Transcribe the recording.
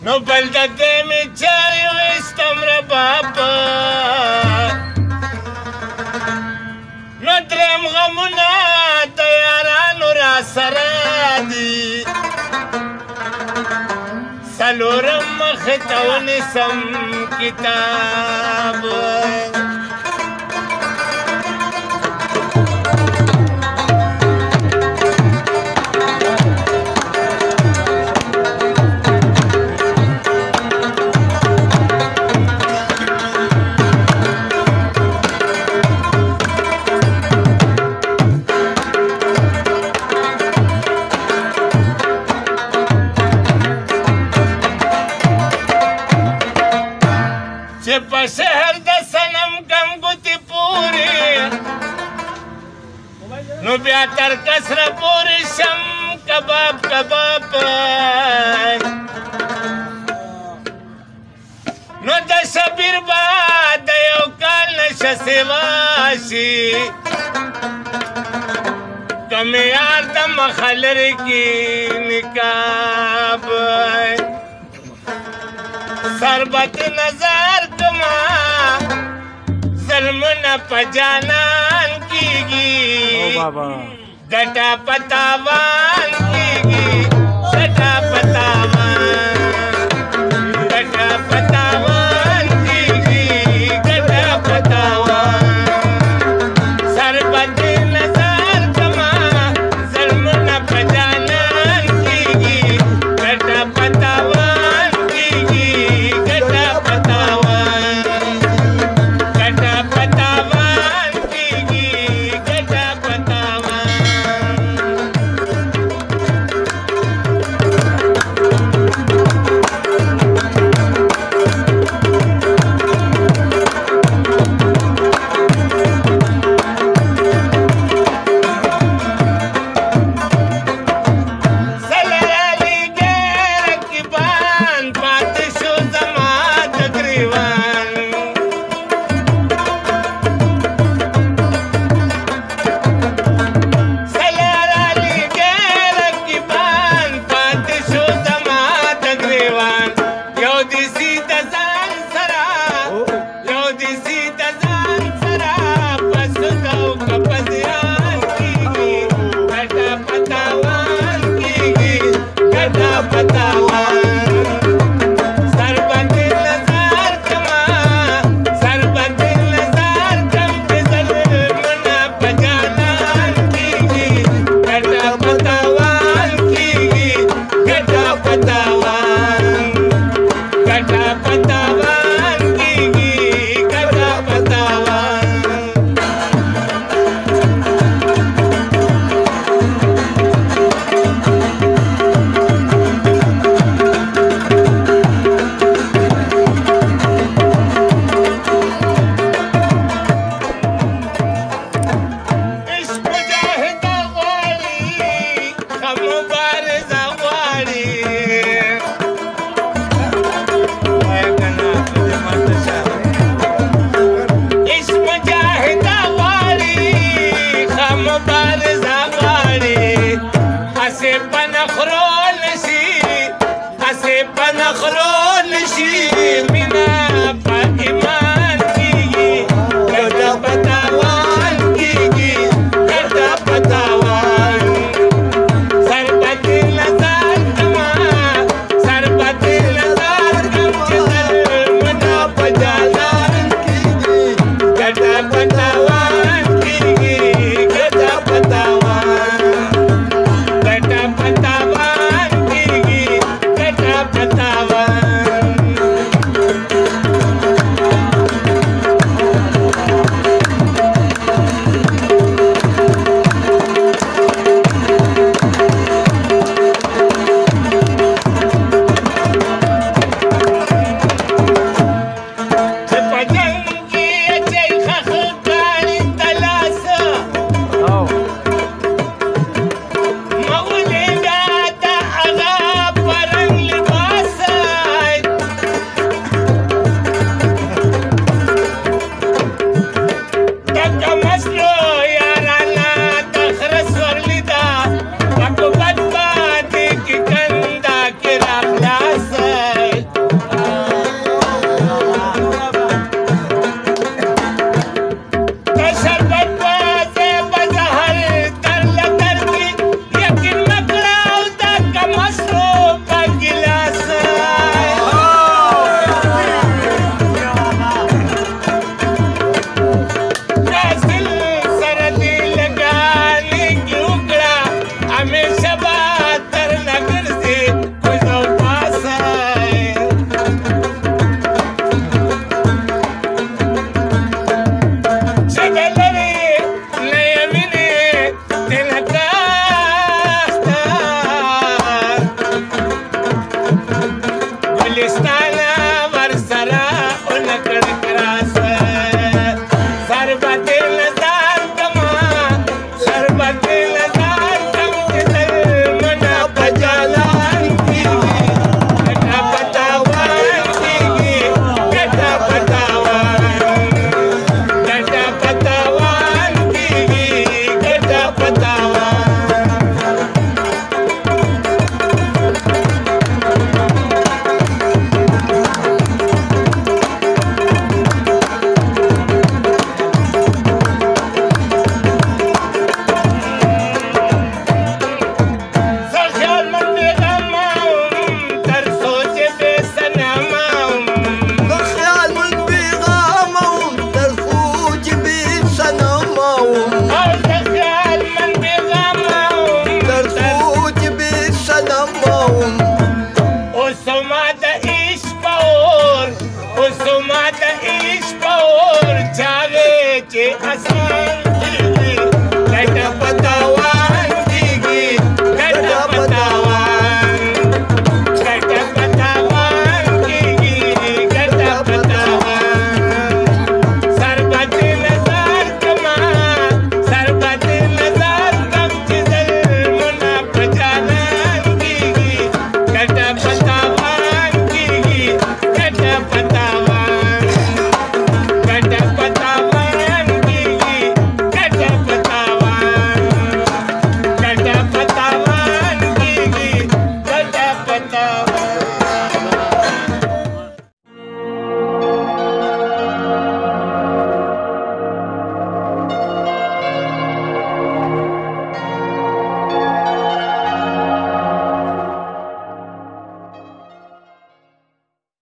نو بل د دې مې چای ویستم ربابه نو درېیم غمونه د یارانو را سره دي څلورم مخې ته ونیسم کتاب چې په شهر د صنم کم ګوتې پورې نو بیا تر کسره پورې شم کباب کباب نو د شبیر به د یو کال نشه سیوا شي کم یار د مخه لرې کې نقاب سربت نظر کما ظلمنا په جانان کیږي ګټه پتاوان کیږي ګټه پتاوان ګټه پتاوان کیږي ګټه پتاوان سربت نظر کما ظلمنا په جانان کیږي ګټه پتاوان مبارزه غواړي هسې په نخرو